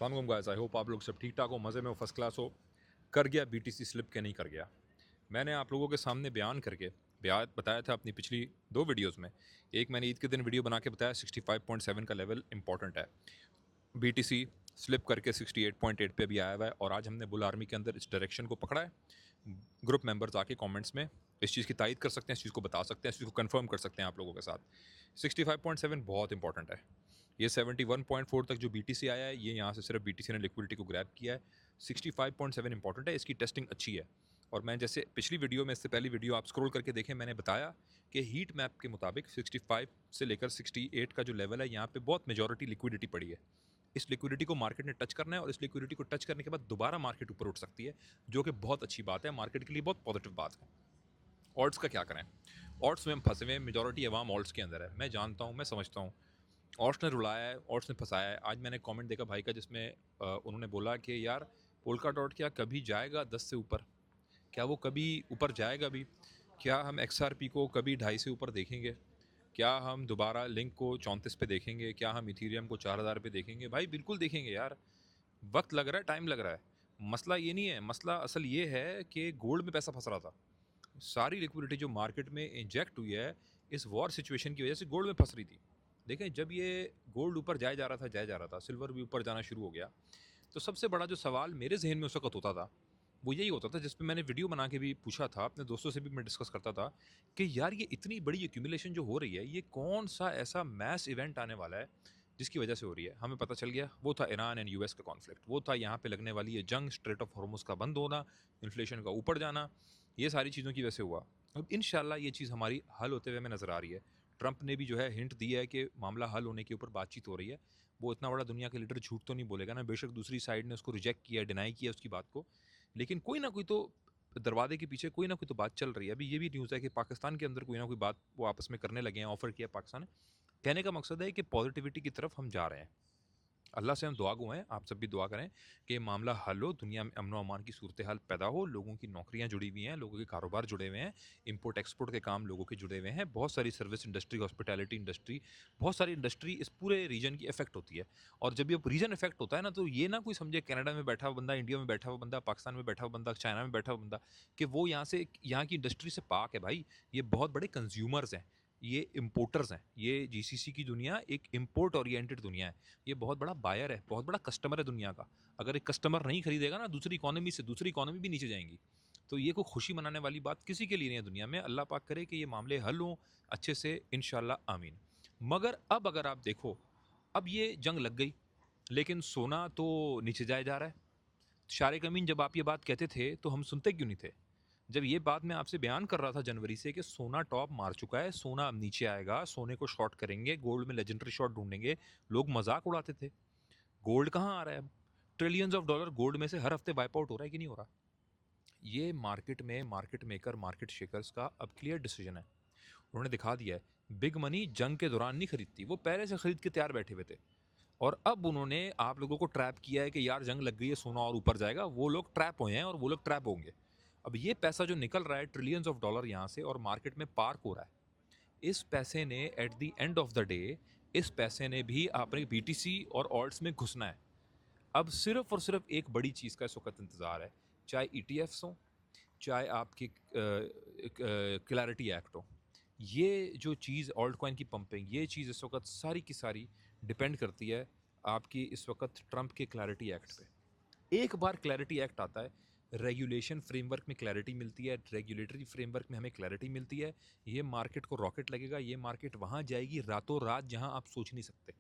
अस्सलाम वालेकुम guys, I hope आप लोग सब ठीक ठाक हो, मज़े में हो, फर्स्ट क्लास हो। कर गया बीटीसी स्लिप के नहीं कर गया। मैंने आप लोगों के सामने बयान करके बताया था अपनी पिछली दो वीडियोस में। एक मैंने ईद के दिन वीडियो बना के बताया 65.7 का लेवल इंपॉर्टेंट है। बीटीसी स्लिप करके 68.8 पे भी आया हुआ है और आज हमने बुल आर्मी के अंदर इस डायरेक्शन को पकड़ा है। ग्रुप मेंबर्स आके कमेंट्स में इस चीज़ की तायद कर सकते हैं, इस चीज़ को बता सकते हैं, इस चीज़ को कंफर्म कर सकते हैं आप लोगों के साथ। 65.7 बहुत इंपॉर्टेंट है। ये 71.4 तक जो बीटीसी आया है, ये यहाँ से सिर्फ बीटीसी ने लिक्विडिटी को ग्रैब किया है। 65.7 इंपॉर्टेंट है, इसकी टेस्टिंग अच्छी है। और मैं जैसे पिछली वीडियो में, इससे पहली वीडियो आप स्क्रॉल करके देखें, मैंने बताया कि हीट मैप के मुताबिक 65 से लेकर 68 का जो लेवल है, यहाँ पे बहुत मेजॉरिटी लिक्विडिटी पड़ी है। इस लिक्विडिटी को मार्केट ने टच करना है और इस लिक्विडिटी को टच करने के बाद दोबारा मार्केट ऊपर उठ सकती है, जो कि बहुत अच्छी बात है, मार्केट के लिए बहुत पॉजिटिव बात है। ऑल्ट्स का क्या करें? ऑल्ट्स में हम फंसे हुए हैं, मेजॉरिटी अवाम ऑल्ट्स के अंदर है। मैं जानता हूँ, मैं समझता हूँ, ऑल्ट्स ने रुलाया है, ऑल्ट्स ने फंसाया है। आज मैंने कमेंट देखा भाई का, जिसमें उन्होंने बोला कि यार पोल्का डॉट क्या कभी जाएगा 10 से ऊपर? क्या वो कभी ऊपर जाएगा भी? क्या हम एक्सआरपी को कभी 2.5 से ऊपर देखेंगे? क्या हम दोबारा लिंक को 34 पे देखेंगे? क्या हम इथीरियम को 4000 पे देखेंगे? भाई बिल्कुल देखेंगे यार, वक्त लग रहा है, टाइम लग रहा है। मसला ये नहीं है, मसला असल ये है कि गोल्ड में पैसा फंस रहा था। सारी लिक्विडिटी जो मार्केट में इंजेक्ट हुई है, इस वॉर सिचुएशन की वजह से गोल्ड में फंस रही थी। देखें, जब ये गोल्ड ऊपर जाया जा रहा था, सिल्वर भी ऊपर जाना शुरू हो गया, तो सबसे बड़ा जो सवाल मेरे जहन में उस वक्त होता था, वो यही होता था, जिस पे मैंने वीडियो बना के भी पूछा था, अपने दोस्तों से भी मैं डिस्कस करता था कि यार ये इतनी बड़ी एक्यूमुलेशन जो हो रही है, ये कौन सा ऐसा मैस इवेंट आने वाला है जिसकी वजह से हो रही है? हमें पता चल गया, वो था ईरान एंड यूएस का कॉन्फ्लिक्ट, वो था यहाँ पे लगने वाली ये जंग, स्ट्रेट ऑफ हॉर्मुज़ का बंद होना, इन्फ्लेशन का ऊपर जाना, ये सारी चीज़ों की वजह से हुआ। अब इंशाल्लाह ये चीज़ हमारी हल होते हुए हमें नज़र आ रही है। ट्रंप ने भी जो है हिंट दिया है कि मामला हल होने के ऊपर बातचीत हो रही है। वो इतना बड़ा दुनिया का लीडर झूठ तो नहीं बोलेगा ना, बेशक दूसरी साइड ने उसको रिजेक्ट किया, डिनाई किया उसकी बात को, लेकिन कोई ना कोई तो दरवाजे के पीछे कोई ना कोई तो बात चल रही है। अभी ये भी न्यूज़ है कि पाकिस्तान के अंदर कोई ना कोई बात वो आपस में करने लगे हैं, ऑफर किया पाकिस्तान ने। कहने का मकसद है कि पॉजिटिविटी की तरफ हम जा रहे हैं। अल्लाह से हम दुआ गो हैं, आप सब भी दुआ करें कि मामला हल हो, दुनिया में अमन व अमान की सूरत हाल पैदा हो, लोगों की नौकरियां जुड़ी हुई हैं, लोगों के कारोबार जुड़े हुए हैं, इंपोर्ट एक्सपोर्ट के काम लोगों के जुड़े हुए हैं, बहुत सारी सर्विस इंडस्ट्री, हॉस्पिटैलिटी इंडस्ट्री, बहुत सारी इंडस्ट्री इस पूरे रीजन की इफेक्ट होती है। और जब ये रीजन इफेक्ट होता है ना, तो ये ना कोई समझे कनाडा में बैठा हुआ बंदा, इंडिया में बैठा हुआ बंदा, पाकिस्तान में बैठा हुआ बंदा, चाइना में बैठा हुआ बंदा, कि वो यहाँ से यहाँ की इंडस्ट्री से पाक है। भाई ये बहुत बड़े कंज्यूमर्स हैं, ये इम्पोर्टर्स हैं। ये जीसीसी की दुनिया एक इम्पोर्ट ओरिएंटेड दुनिया है। ये बहुत बड़ा बायर है, बहुत बड़ा कस्टमर है दुनिया का। अगर एक कस्टमर नहीं खरीदेगा ना, दूसरी इकोनॉमी भी नीचे जाएंगी। तो ये कोई खुशी मनाने वाली बात किसी के लिए नहीं है दुनिया में। अल्लाह पाक करे कि ये मामले हल हों अच्छे से, इंशाल्लाह आमीन। मगर अब अगर आप देखो, अब ये जंग लग गई, लेकिन सोना तो नीचे जाया जा रहा है। शारिक अमीन, जब आप ये बात कहते थे तो हम सुनते क्यों नहीं थे? जब ये बात मैं आपसे बयान कर रहा था जनवरी से कि सोना टॉप मार चुका है, सोना अब नीचे आएगा, सोने को शॉर्ट करेंगे, गोल्ड में लेजेंडरी शॉर्ट ढूंढेंगे, लोग मजाक उड़ाते थे। गोल्ड कहाँ आ रहा है अब? ट्रिलियंस ऑफ डॉलर गोल्ड में से हर हफ्ते वाइप आउट हो रहा है कि नहीं हो रहा? ये मार्केट में मार्केट मेकर, मार्केट शेकर्स का अब क्लियर डिसीजन है। उन्होंने दिखा दिया है, बिग मनी जंग के दौरान नहीं खरीदती, वो पहले से खरीद के तैयार बैठे हुए थे। और अब उन्होंने आप लोगों को ट्रैप किया है कि यार जंग लग गई है, सोना और ऊपर जाएगा। वो लोग ट्रैप हुए हैं और वो लोग ट्रैप होंगे। अब ये पैसा जो निकल रहा है, ट्रिलियंस ऑफ डॉलर यहाँ से और मार्केट में पार्क हो रहा है, इस पैसे ने at the end of the day, इस पैसे ने भी अपने बीटीसी और ऑल्ट्स में घुसना है। अब सिर्फ और सिर्फ एक बड़ी चीज़ का इस वक्त इंतज़ार है, चाहे ईटीएफ्स हों, चाहे आपकी क्लैरिटी एक्ट हो। ये जो चीज़ ऑल्ट कॉइन की पंपिंग, ये चीज़ इस वक्त सारी की सारी डिपेंड करती है आपकी इस वक्त ट्रंप के क्लैरिटी एक्ट पे। एक बार क्लैरिटी एक्ट आता है, रेगुलेशन फ्रेमवर्क में क्लैरिटी मिलती है, रेगुलेटरी फ्रेमवर्क में हमें क्लैरिटी मिलती है, ये मार्केट को रॉकेट लगेगा, ये मार्केट वहाँ जाएगी रातों रात जहाँ आप सोच नहीं सकते।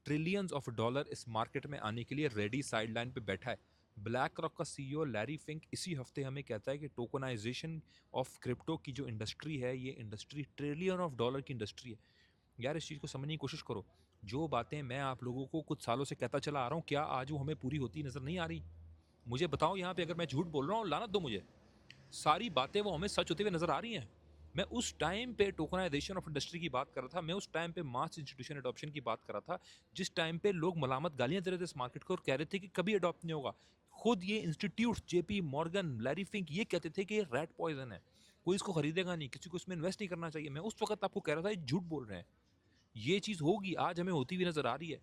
ट्रिलियंस ऑफ डॉलर इस मार्केट में आने के लिए रेडी साइडलाइन पे बैठा है। ब्लैक रॉक का सीईओ लैरी फिंक इसी हफ्ते हमें कहता है कि टोकनाइजेशन ऑफ क्रिप्टो की जो इंडस्ट्री है, ये इंडस्ट्री ट्रिलियन ऑफ डॉलर की इंडस्ट्री है। यार इस चीज़ को समझने की कोशिश करो। जो बातें मैं आप लोगों को कुछ सालों से कहता चला आ रहा हूँ, क्या आज वो हमें पूरी होती नज़र नहीं आ रही? मुझे बताओ यहाँ पे, अगर मैं झूठ बोल रहा हूँ लानत दो मुझे। सारी बातें वो हमें सच होते हुए नजर आ रही हैं। मैं उस टाइम पे टोकनाइजेशन ऑफ इंडस्ट्री की बात कर रहा था, मैं उस टाइम पे मास इंस्टीट्यूशन अडॉप्शन की बात कर रहा था, जिस टाइम पे लोग मलामत गालियां दे रहे थे इस मार्केट को और कह रहे थे कि कभी अडॉप्ट नहीं होगा। खुद ये institute, JP Morgan, Larry Fink ये कहते थे कि ये रैट पॉइजन है, कोई इसको खरीदेगा नहीं, किसी को इसमें इन्वेस्ट नहीं करना चाहिए। मैं उस वक्त आपको कह रहा था ये झूठ बोल रहे हैं। ये चीज़ होगी, आज हमें होती हुई नजर आ रही है।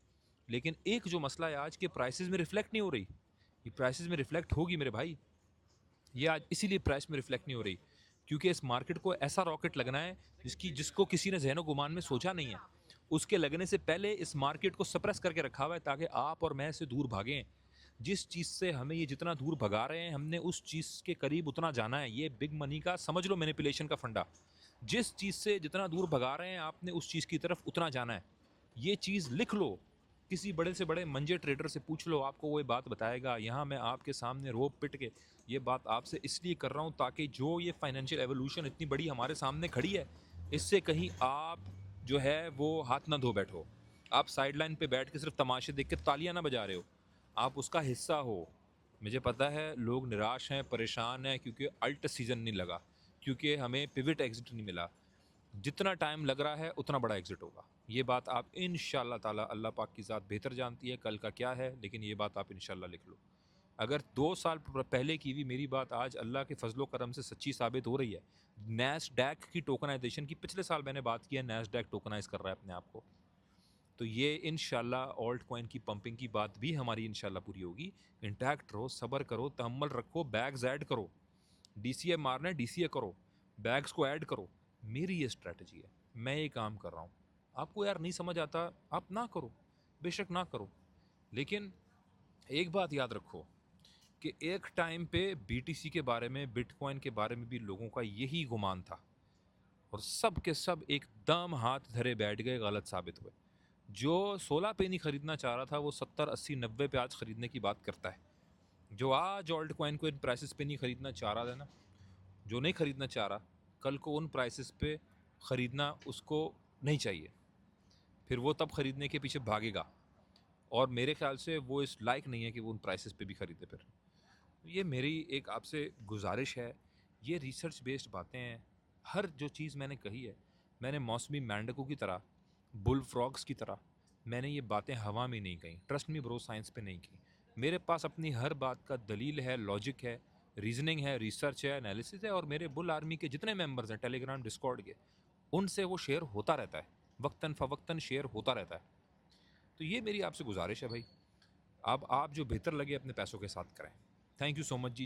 लेकिन एक जो मसला है आज के प्राइसेस में रिफ्लेक्ट नहीं हो रही। ये प्राइसेस में रिफ्लेक्ट होगी मेरे भाई, ये आज इसीलिए प्राइस में रिफ्लेक्ट नहीं हो रही क्योंकि इस मार्केट को ऐसा रॉकेट लगना है जिसको किसी ने ज़हन गुमान में सोचा नहीं है। उसके लगने से पहले इस मार्केट को सप्रेस करके रखा हुआ है ताकि आप और मैं इससे दूर भागें। जिस चीज़ से हमें ये जितना दूर भगा रहे हैं, हमने उस चीज़ के करीब उतना जाना है। ये बिग मनी का समझ लो मैनिपुलेशन का फंडा। जिस चीज़ से जितना दूर भगा रहे हैं, आपने उस चीज़ की तरफ उतना जाना है। ये चीज़ लिख लो, किसी बड़े से बड़े मंजे ट्रेडर से पूछ लो, आपको वो बात बताएगा। यहाँ मैं आपके सामने रोब पिट के ये बात आपसे इसलिए कर रहा हूँ ताकि जो ये फाइनेंशियल एवोल्यूशन इतनी बड़ी हमारे सामने खड़ी है, इससे कहीं आप जो है वो हाथ ना धो बैठो। आप साइडलाइन पे बैठ के सिर्फ तमाशे देख के तालियां ना बजा रहे हो, आप उसका हिस्सा हो। मुझे पता है लोग निराश हैं, परेशान हैं क्योंकि अल्ट सीज़न नहीं लगा, क्योंकि हमें पिवट एग्जिट नहीं मिला। जितना टाइम लग रहा है उतना बड़ा एग्जिट होगा। ये बात आप इंशाल्लाह ताला, अल्लाह पाक की ज़ात बेहतर जानती है कल का क्या है, लेकिन ये बात आप इंशाल्लाह लिख लो। अगर 2 साल पहले की भी मेरी बात आज अल्लाह के फजलो करम से सच्ची साबित हो रही है। नैस्डैक की टोकनाइजेशन की पिछले साल मैंने बात की है, नैस्डैक टोकनाइज कर रहा है अपने आप को। तो ये इंशाल्लाह ऑल्ट कॉइन की पंपिंग की बात भी हमारी इंशाल्लाह पूरी होगी। इंटैक्ट रहो, सब्र करो, तहम्मुल रखो, बैग्स ऐड करो। डीसीए मारना है, डीसीए करो, बैग्स को ऐड करो। मेरी ये स्ट्रैटेजी है, मैं ये काम कर रहा हूँ। आपको यार नहीं समझ आता, आप ना करो, बेशक ना करो, लेकिन एक बात याद रखो कि एक टाइम पे बीटीसी के बारे में, बिटकॉइन के बारे में भी लोगों का यही गुमान था और सब के सब एकदम हाथ धरे बैठ गए, गलत साबित हुए। जो 16 पे नहीं खरीदना चाह रहा था वो 70, 80, 90 पे आज खरीदने की बात करता है। जो आज ऑल्ट कॉइन को इन प्राइसेस पे नहीं खरीदना चाह रहा था ना, जो नहीं खरीदना चाह रहा, कल को उन प्राइसेस पे ख़रीदना उसको नहीं चाहिए। फिर वो तब ख़रीदने के पीछे भागेगा और मेरे ख्याल से वो इस लायक नहीं है कि वो उन प्राइसेस पे भी ख़रीदे। फिर ये मेरी एक आपसे गुजारिश है, ये रिसर्च बेस्ड बातें हैं। हर जो चीज़ मैंने कही है, मैंने मौसमी मेंढकों की तरह, बुल फ्रॉग्स की तरह, मैंने ये बातें हवा में नहीं कही। ट्रस्ट मी ब्रो, साइंस पे नहीं की। मेरे पास अपनी हर बात का दलील है, लॉजिक है, रीजनिंग है, रिसर्च है, एनालिसिस है और मेरे बुल आर्मी के जितने मेंबर्स हैं टेलीग्राम, डिस्कॉर्ड के, उनसे वो शेयर होता रहता है, वक्तन फ़वक्तन शेयर होता रहता है। तो ये मेरी आपसे गुजारिश है भाई, अब आप जो बेहतर लगे अपने पैसों के साथ करें। Thank you so much ji.